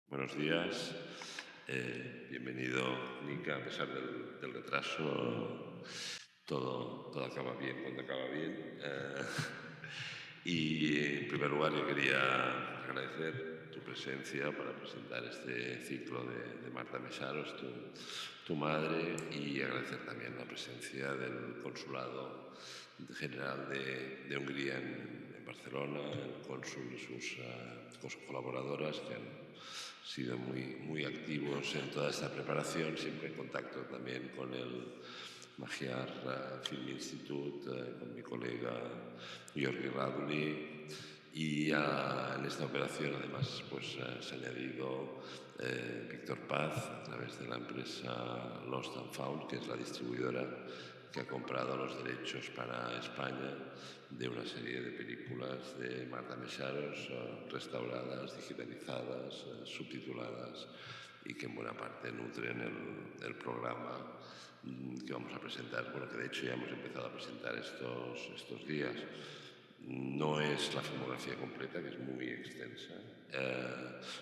Buenos días. Bienvenido, Nika. A pesar del retraso, todo acaba bien cuando acaba bien. Y en primer lugar, yo quería agradecer tu presencia para presentar este ciclo de Marta Mesaros, tu madre, y agradecer también la presencia del Consulado General de Hungría en Barcelona, el cónsul y sus colaboradoras que han sido muy activos en toda esta preparación, siempre en contacto también con el Magyar Film Institute, con mi colega Jorgi Raduli. Y en esta operación además se ha añadido Víctor Paz a través de la empresa Lost and Found, que es la distribuidora que ha comprado los derechos para España de una serie de películas de Marta Mesaros, restauradas, digitalizadas, subtituladas, y que en buena parte nutren el programa que vamos a presentar. Bueno, que de hecho ya hemos empezado a presentar estos días. No es la filmografía completa, que es muy extensa.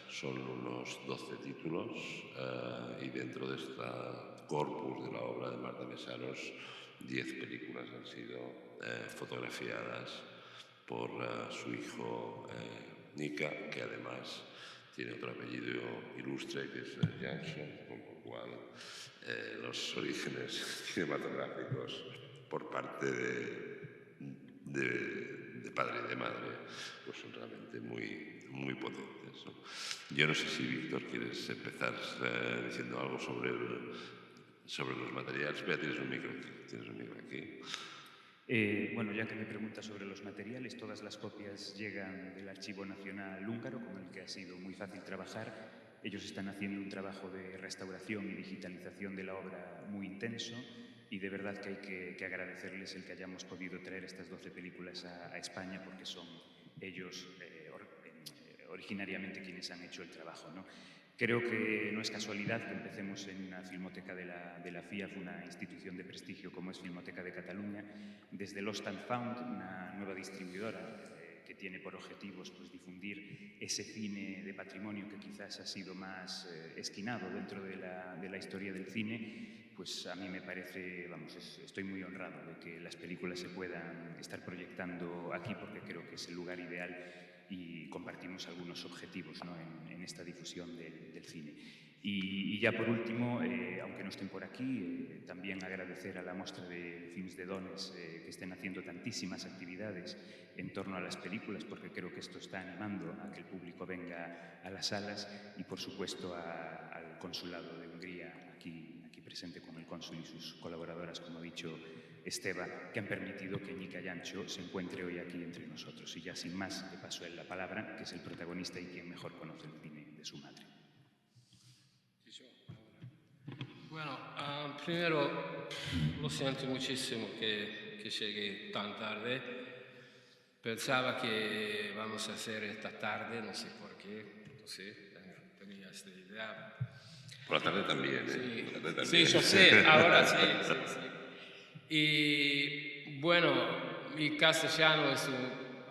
Son unos 12 títulos y dentro de esta corpus de la obra de Marta Mesaros, 10 películas han sido fotografiadas por su hijo Nika, que además tiene otro apellido ilustre, que es Jansson, con lo cual los orígenes cinematográficos por parte de padre y de madre pues son realmente muy potentes, ¿no? Yo no sé si, Víctor, quieres empezar diciendo algo sobre los materiales. Vea, tienes un micro aquí. Bueno, ya que me preguntas sobre los materiales, todas las copias llegan del Archivo Nacional Húngaro, con el que ha sido muy fácil trabajar. Ellos están haciendo un trabajo de restauración y digitalización de la obra muy intenso, y de verdad que hay que agradecerles el que hayamos podido traer estas 12 películas a España, porque son ellos originariamente quienes han hecho el trabajo, ¿no? Creo que no es casualidad que empecemos en una filmoteca de la FIAF, una institución de prestigio como es Filmoteca de Cataluña, desde Lost and Found, una nueva distribuidora que tiene por objetivos pues, difundir ese cine de patrimonio que quizás ha sido más esquinado dentro de la historia del cine. Pues a mí me parece, estoy muy honrado de que las películas se puedan estar proyectando aquí, porque creo que es el lugar ideal y compartimos algunos objetivos, ¿no?, en esta difusión del cine. Y ya por último, aunque no estén por aquí, también agradecer a la Mostra de Films de Dones que estén haciendo tantísimas actividades en torno a las películas, porque creo que esto está animando a que el público venga a las salas, y por supuesto al Consulado de Hungría aquí presente con el cónsul y sus colaboradoras, como ha dicho Esteba, que han permitido que Nika Yancho se encuentre hoy aquí entre nosotros. Y ya sin más, le paso a él la palabra, que es el protagonista y quien mejor conoce el cine de su madre. Bueno, primero lo siento muchísimo que llegué tan tarde. Pensaba que vamos a hacer esta tarde, no sé por qué, no sé, tenía esta idea. Por la tarde también, Sí, Por la tarde también. sí, yo sé, ahora sí. Y bueno, mi castellano es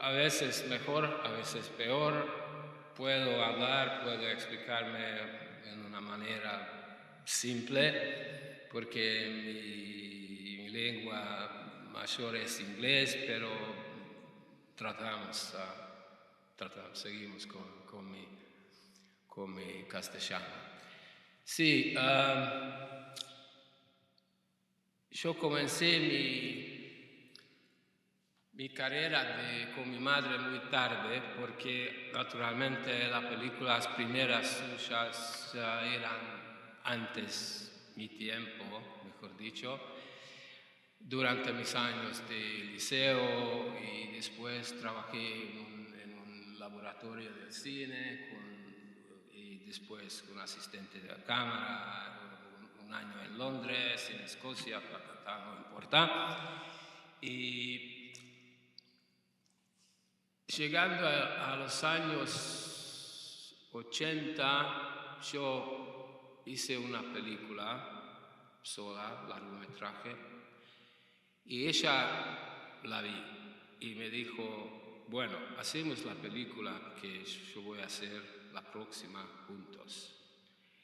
a veces mejor, a veces peor. Puedo hablar, puedo explicarme en una manera simple, porque mi lengua mayor es inglés, pero seguimos con mi castellano. Sí, yo comencé mi carrera con mi madre muy tarde, porque naturalmente las películas primeras suyas eran antes mi tiempo, mejor dicho, durante mis años de liceo, y después trabajé en un laboratorio de cine y después como asistente de cámara, un año en Londres, en Escocia, no importa. Y llegando a los años 80, yo hice una película sola, largometraje, y ella la vi y me dijo, bueno, hacemos la película que yo voy a hacer la próxima juntos.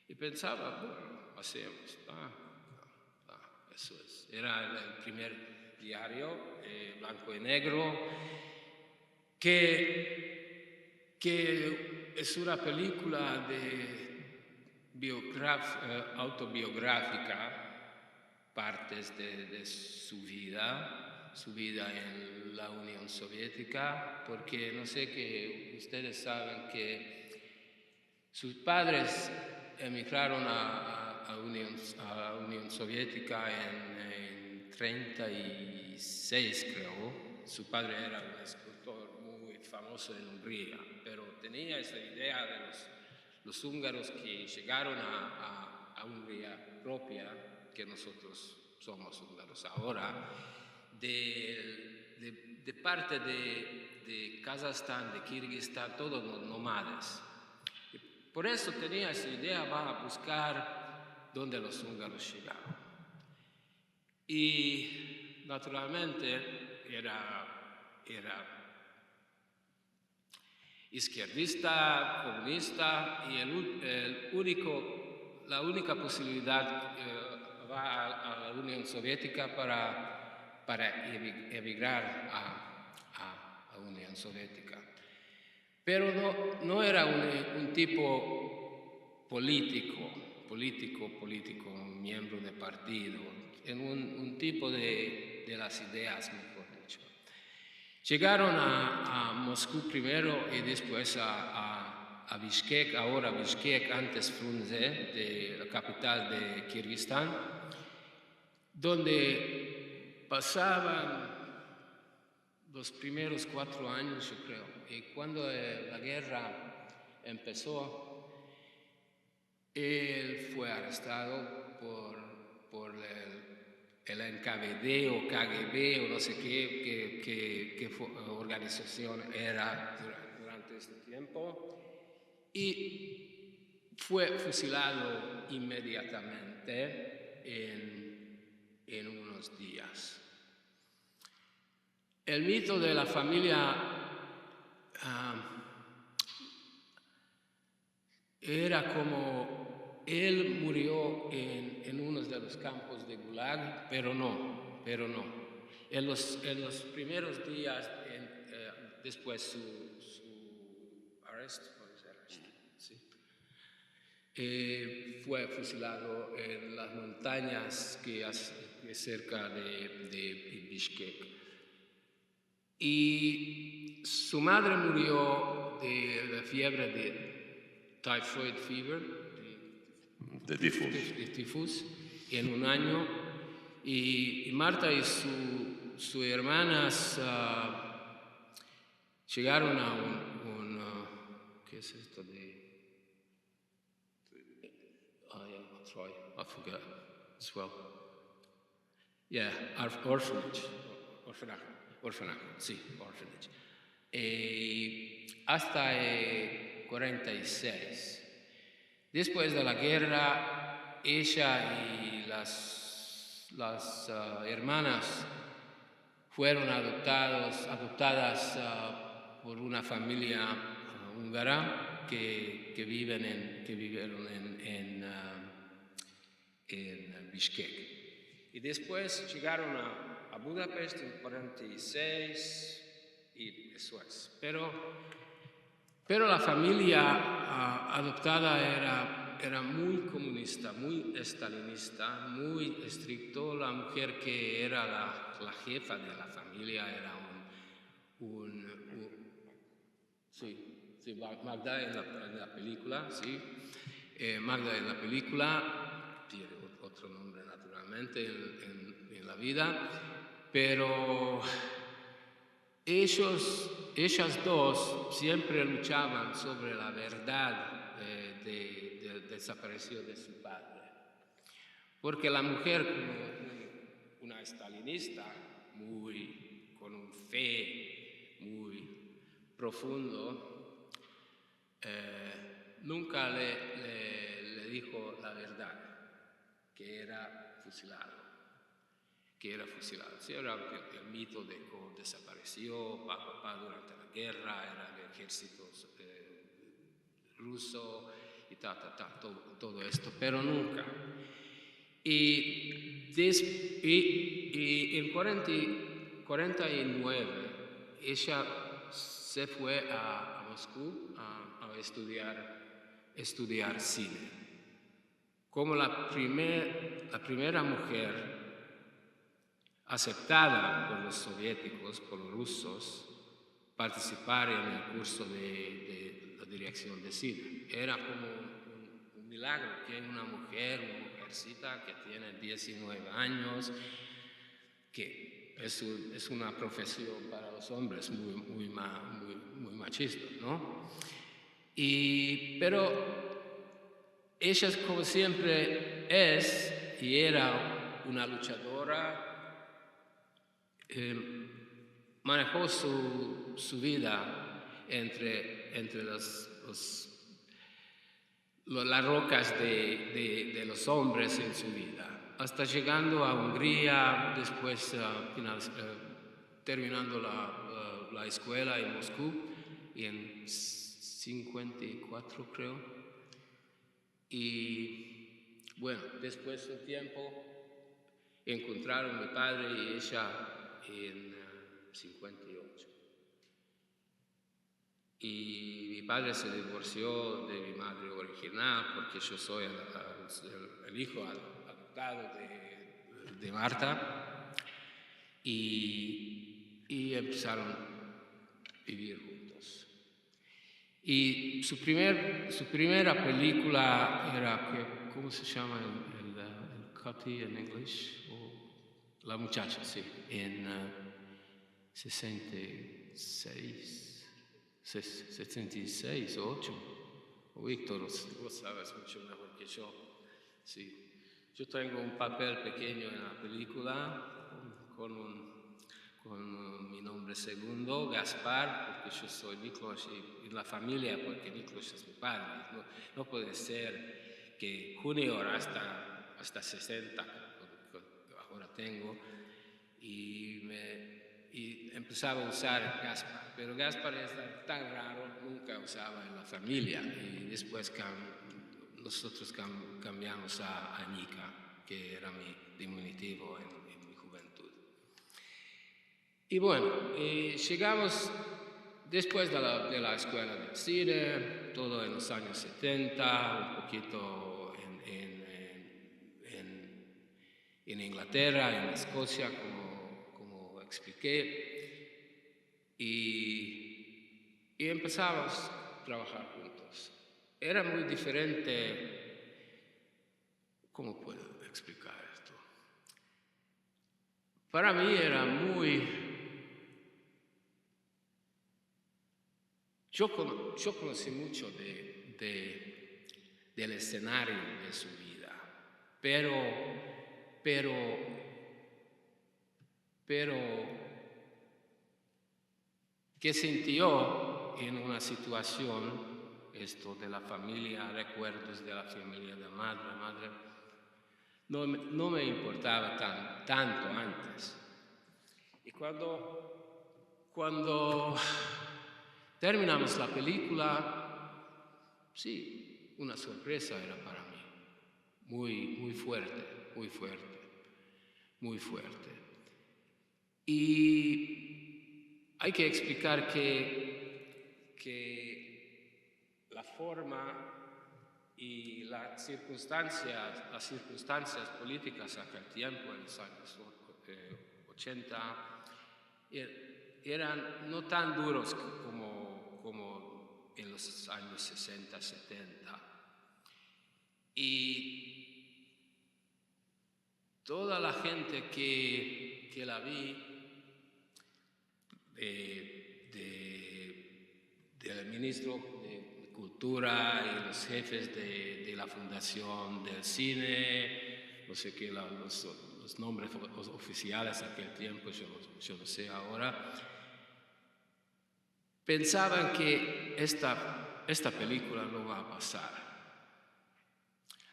Y pensaba, bueno, hacemos. Eso es. Era el primer diario, blanco y negro, que es una película autobiográfica, partes de su vida en la Unión Soviética, porque no sé que ustedes saben que sus padres emigraron a la Unión Soviética en 36, creo. Su padre era un escultor muy famoso en Hungría, pero tenía esa idea de los húngaros que llegaron a Hungría propia, que nosotros somos húngaros ahora, de parte de Kazajstán, de Kirguistán, todos los nómades. Por eso tenía esa idea, va a buscar dónde los húngaros llegaron. Y naturalmente era izquierdista, comunista, y la única posibilidad va a la Unión Soviética para emigrar a la Unión Soviética. Pero no era un tipo político, un miembro de partido, en un tipo de las ideas, mejor dicho. Llegaron a Moscú primero y después a Bishkek, ahora Bishkek, antes Frunze, de la capital de Kirguistán, donde pasaban los primeros 4 años, yo creo. Y cuando la guerra empezó, él fue arrestado por el NKVD o KGB o no sé qué organización era durante este tiempo, y fue fusilado inmediatamente en unos días. El mito de la familia era como él murió en uno de los campos de Gulag, pero no. En los primeros días, después su arresto, ¿sí? Fue fusilado en las montañas que cerca de Bishkek. Y su madre murió de la fiebre de typhoid fever, de tifus, en un año. Y Marta y sus hermanas llegaron a ¿qué es esto I forgot as well. Yeah, orphanage. Hasta 46. Después de la guerra, ella y las hermanas fueron adoptadas por una familia húngara que vivieron en Bishkek. Y después llegaron a Budapest en 46 y eso es. Pero la familia adoptada era muy comunista, muy stalinista, muy estricto. La mujer que era la jefa de la familia era Magda en la película, sí. Magda en la película tiene otro nombre naturalmente en la vida, pero ellas dos siempre luchaban sobre la verdad del desaparición de su padre. Porque la mujer, como una stalinista, con un fe muy profundo, nunca le dijo la verdad, que era fusilado. Sí, era el mito de cómo desapareció papá durante la guerra, era el ejército ruso y todo esto, pero nunca. Y en 49 ella se fue a Moscú a estudiar cine. Como la primera mujer aceptada por los soviéticos, por los rusos, participar en el curso de la dirección de cine. Era como un milagro que una mujercita que tiene 19 años, que es una profesión para los hombres muy machista, ¿no? Pero ella, como siempre es y era una luchadora, manejó su vida entre las rocas de los hombres en su vida, hasta llegando a Hungría, después terminando la escuela en Moscú en 54, creo. Y bueno, después de un tiempo encontraron a mi padre y ella en 58. Y mi padre se divorció de mi madre original porque yo soy el hijo adoptado de Marta, y empezaron a vivir juntos. Y su primera película era, ¿cómo se llama el Cutty en inglés? La muchacha, sí, en 66 o 8. Víctor, vos sabes mucho mejor que yo. Sí. Yo tengo un papel pequeño en la película con mi nombre segundo, Gaspar, porque yo soy Miklos, y la familia, porque Miklos es mi padre. No puede ser que junior hasta 60, ahora tengo, y empezaba a usar Gaspar, pero Gaspar es tan raro, nunca usaba en la familia, y después nosotros cambiamos a Nika, que era mi diminutivo en mi juventud. Y bueno, llegamos después de la escuela de cine, todo en los años 70, un poquito en Inglaterra, en Escocia, como expliqué, y empezamos a trabajar juntos. Era muy diferente. ¿Cómo puedo explicar esto? Para mí era Yo conocí mucho del escenario de su vida, pero ¿qué sintió en una situación, esto de la familia, recuerdos de la familia de madre, no me importaba tanto antes. Y cuando terminamos la película, sí, una sorpresa era para mí, muy fuerte. Y hay que explicar que la forma y las circunstancias políticas a aquel tiempo, en los años 80, eran no tan duros como en los años 60, 70. Y toda la gente que la vi, del ministro de Cultura y los jefes de la Fundación del Cine, no sé qué, los nombres oficiales a aquel tiempo, yo no sé ahora, pensaban que esta película no va a pasar.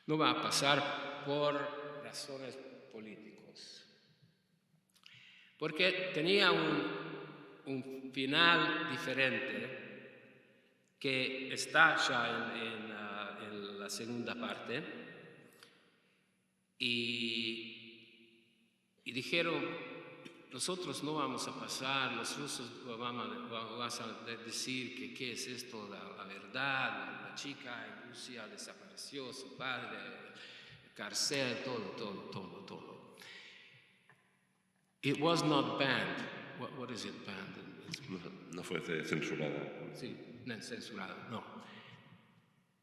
No va a pasar por razones políticas. Porque tenía un final diferente que está ya en la segunda parte, y dijeron, nosotros no vamos a pasar, los rusos van a decir que qué es esto, la verdad, la chica en Rusia desapareció, su padre, cárcel, todo. It was not banned. What is it banned? No fue censurada. Sí, no censurado, no.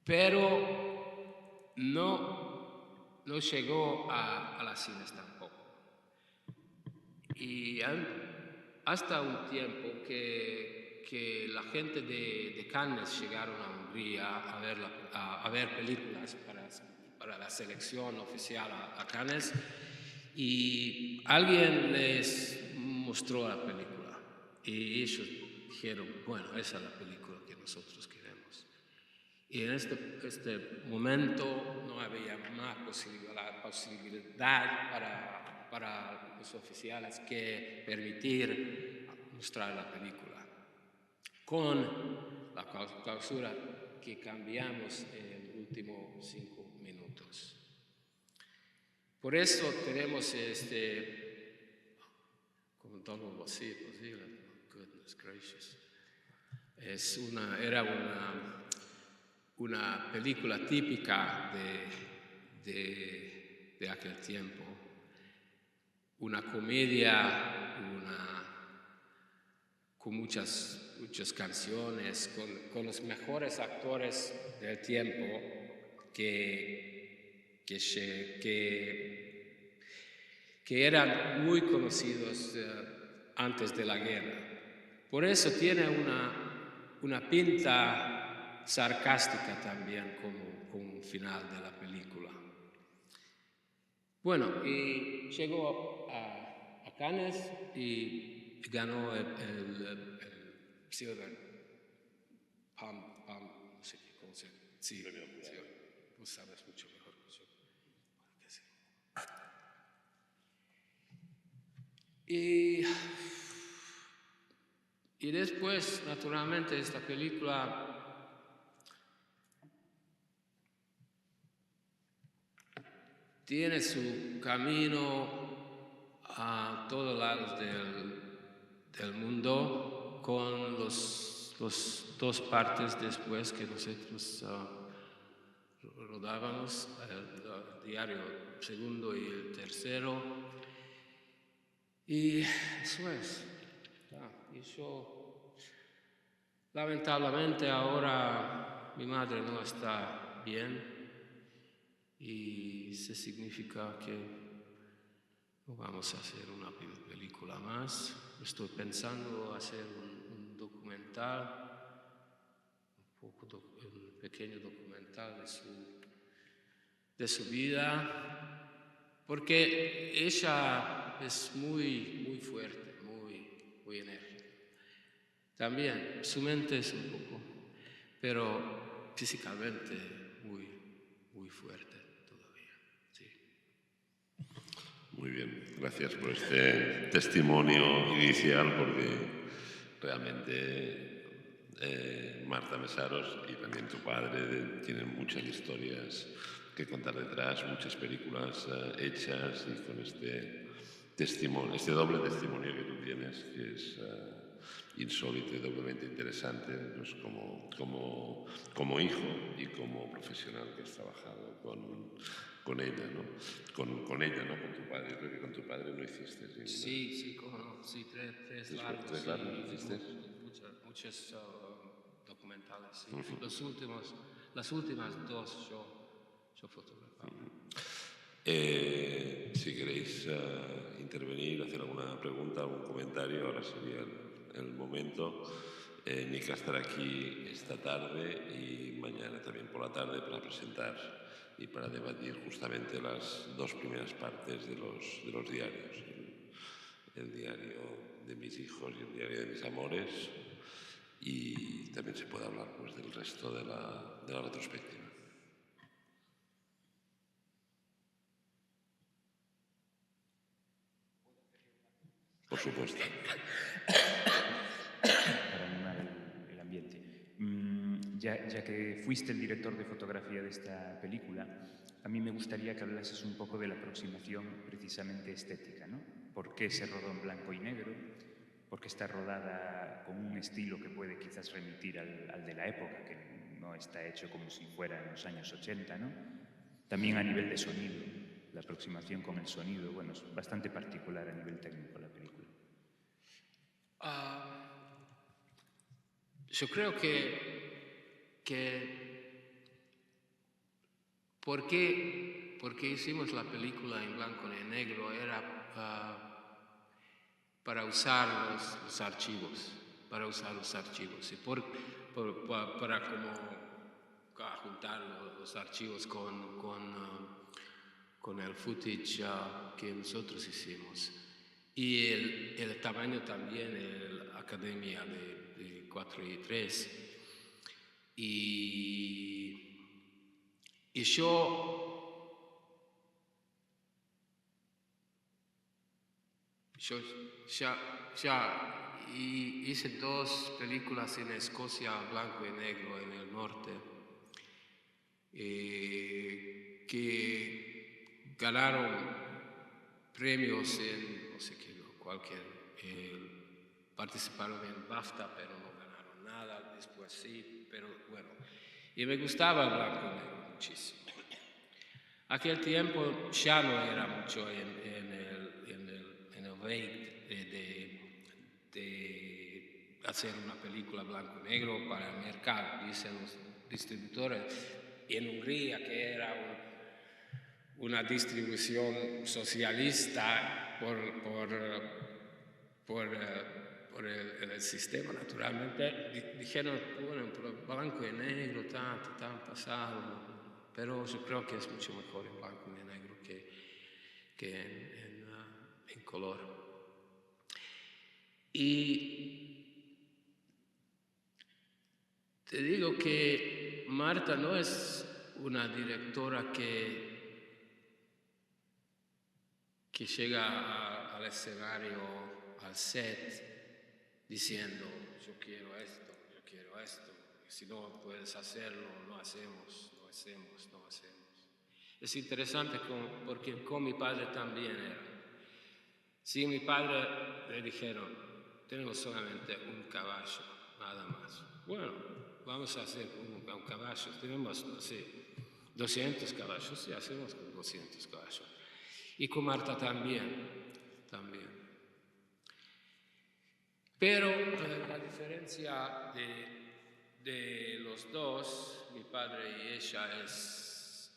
Pero no llegó a las cines tampoco. Y hasta un tiempo que la gente de Cannes llegaron a Hungría a ver películas para la selección oficial a Cannes, y alguien les mostró la película y ellos dijeron, bueno, esa es la película que nosotros queremos. Y en este momento no había más posibilidad para los oficiales que permitir mostrar la película. Con la clausura que cambiamos en los últimos 5 minutos. Por eso tenemos como todo así, goodness gracious. Era una película típica de aquel tiempo, una comedia, con muchas canciones, con los mejores actores del tiempo que eran muy conocidos antes de la guerra. Por eso tiene una pinta sarcástica también como un final de la película. Bueno, y llegó a Cannes y ganó el Silver Palm, no sé cómo se llama. Sí, tú sabes mucho mejor que yo. Y después, naturalmente, esta película tiene su camino a todos lados del mundo, con los 2 partes después que nosotros rodábamos, el diario segundo y el tercero. Y eso es. Y yo, lamentablemente, ahora mi madre no está bien. Y eso significa que no vamos a hacer una película más. Estoy pensando hacer un documental, un pequeño documental de su vida, porque ella es muy fuerte, muy enérgica. También su mente es un poco, pero físicamente muy fuerte. Muy bien, gracias por este testimonio inicial, porque realmente Marta Mesaros y también tu padre tienen muchas historias que contar detrás, muchas películas hechas, y con este testimonio, este doble testimonio que tú tienes, que es insólito y doblemente interesante, pues como hijo y como profesional que has trabajado con ella, ¿no? Con ella, ¿no? Con tu padre. Yo creo que con tu padre no hiciste. Sí, cómo no. Sí, tres largos. Tres largos hiciste. Muchos documentales, sí. Las últimas 2 yo fotografaba. Si queréis intervenir, hacer alguna pregunta, algún comentario, ahora sería el momento. Nika estará aquí esta tarde y mañana también por la tarde para presentar y para debatir justamente las 2 primeras partes de los diarios. El diario de mis hijos y el diario de mis amores. Y también se puede hablar pues del resto de la retrospectiva. Por supuesto. Para animar el ambiente. Ya que fuiste el director de fotografía de esta película, a mí me gustaría que hablases un poco de la aproximación precisamente estética, ¿no? ¿Por qué se rodó en blanco y negro? ¿Por qué está rodada con un estilo que puede quizás remitir al de la época, que no está hecho como si fuera en los años 80, ¿no? También a nivel de sonido, la aproximación con el sonido, bueno, es bastante particular a nivel técnico la película. Yo creo que ¿por qué hicimos la película en blanco y negro? Era para usar los archivos, y para como juntar los archivos con el footage que nosotros hicimos. Y el tamaño también, la academia de 4:3. Y yo ya hice 2 películas en Escocia, blanco y negro, en el norte, que ganaron premios en, no sé qué, participaron en BAFTA, pero no ganaron nada, después sí, pero bueno. Y me gustaba el blanco y negro muchísimo. Aquel tiempo ya no era mucho en el vein de hacer una película blanco y negro para el mercado, dicen los distribuidores. Y en Hungría, que era una distribución socialista por el sistema, naturalmente, dijeron, bueno, blanco y negro, tan pasado. Pero yo creo que es mucho mejor en blanco y negro que en color. Y te digo que Marta no es una directora que llega al escenario, al set, diciendo, yo quiero esto. Si no puedes hacerlo, no hacemos. Es interesante porque con mi padre también era. Sí, mi padre le dijeron, tenemos solamente un caballo, nada más. Bueno, vamos a hacer un caballo. Tenemos, no sé, 200 caballos, sí, hacemos con 200 caballos. Y con Marta también. Pero la diferencia de los dos, mi padre y ella, es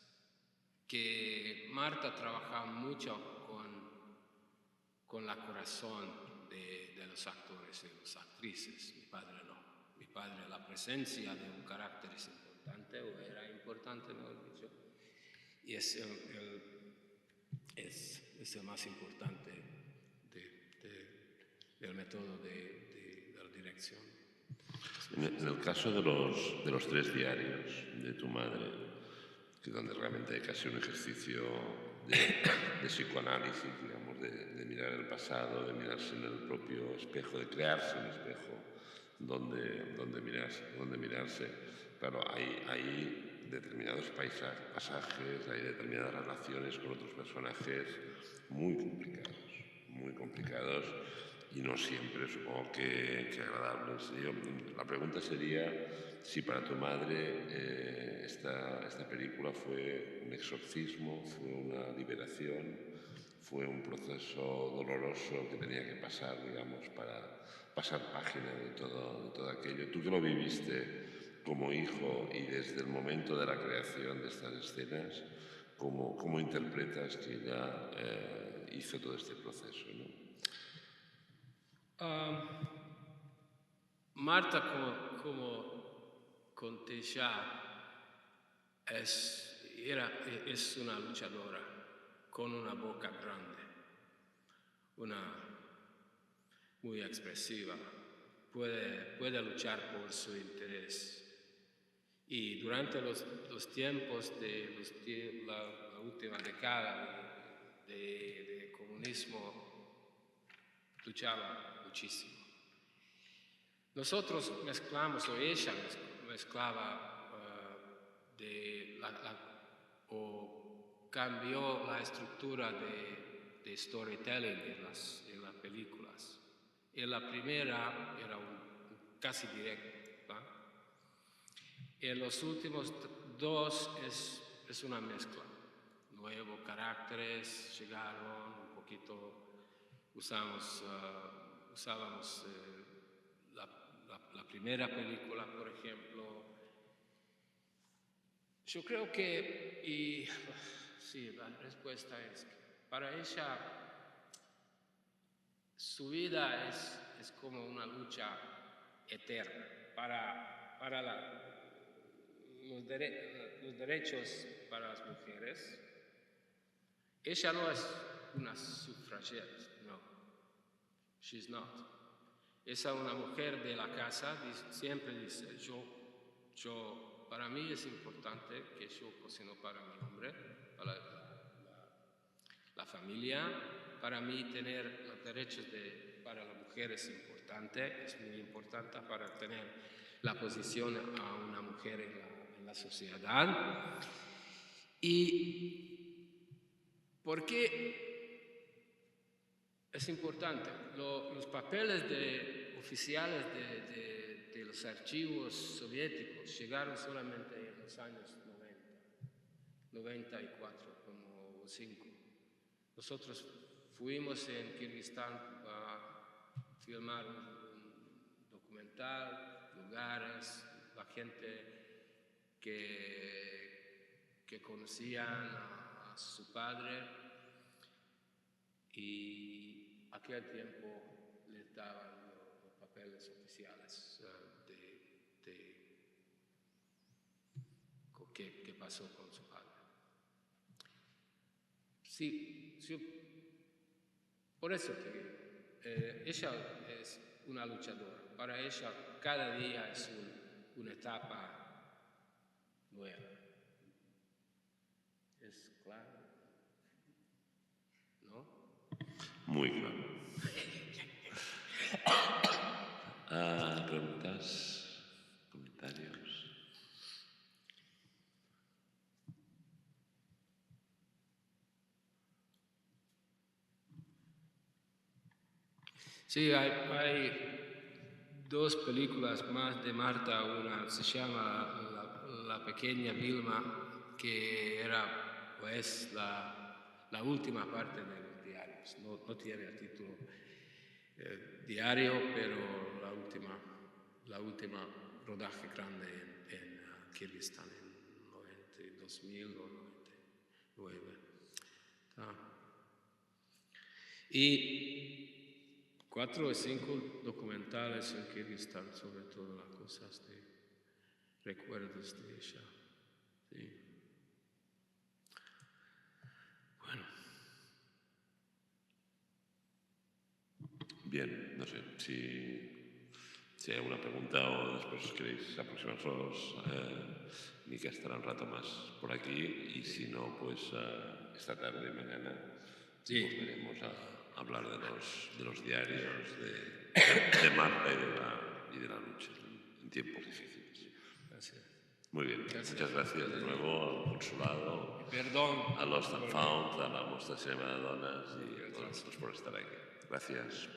que Marta trabaja mucho con la corazón de los actores y de las actrices. Mi padre no. Mi padre, la presencia de un carácter es importante, o era importante, mejor dicho, y es el más importante del método de la dirección. En el caso de los 3 diarios de tu madre, que donde realmente hay casi un ejercicio de psicoanálisis, digamos, de mirar el pasado, de mirarse en el propio espejo, de crearse un espejo donde mirarse. Claro, hay determinados pasajes, hay determinadas relaciones con otros personajes muy complicados y no siempre, supongo que agradables. La pregunta sería si para tu madre esta película fue un exorcismo, fue una liberación, fue un proceso doloroso que tenía que pasar, digamos, para pasar página de todo aquello. Tú que lo viviste como hijo y desde el momento de la creación de estas escenas, ¿cómo interpretas que ella hizo todo este proceso, ¿no? Marta, como conté ya, es una luchadora con una boca grande, muy expresiva. Puede luchar por su interés. Y durante los tiempos de la última década de comunismo, luchaba muchísimo. Nosotros mezclamos, o ella mezclaba o cambió la estructura de storytelling en las películas. En la primera era casi directo, ¿va? En los últimos dos es una mezcla. Nuevos caracteres llegaron, un poquito usábamos la primera película, por ejemplo. Yo creo que, sí, la respuesta es que para ella su vida es como una lucha eterna para los derechos para las mujeres. Ella no es una suffragette, no. She's not. Es una mujer de la casa, siempre dice, para mí es importante que yo cocino para mi hombre, para la familia. Para mí tener los derechos para la mujer es importante, es muy importante para tener la posición a una mujer en la sociedad. ¿Y por qué es importante? Los papeles oficiales de los archivos soviéticos llegaron solamente en los años 94, como 5. Nosotros fuimos en Kirguistán a filmar un documental, lugares, la gente que conocían a su padre, y aquel tiempo les daban los papeles oficiales de qué pasó con su padre. Sí, por eso te digo, ella es una luchadora. Para ella cada día es una etapa nueva. ¿Es claro? ¿No? Muy claro. ¿Preguntas? ¿Comentarios? Sí, hay dos películas más de Marta. Una se llama La pequeña Vilma, que era pues la última parte de los diarios. No tiene el título diario, pero la última rodaje grande en Kirguistán en 2000 o 99. Y 4 o 5 documentales en Kirguistán sobre todo las cosas de recuerdos de ella. Sí. Bueno. Bien, no sé si hay alguna pregunta o después os queréis aproximaros. Mica estará un rato más por aquí y si no, pues esta tarde y mañana Sí. nos veremos a hablar de los diarios de Marta y de la lucha en tiempos difíciles. Gracias. Muy bien, muchas gracias de nuevo al consulado, Perdón. a Lost and Found, a la Mostra Xema de Dones y a todos por estar aquí. Gracias.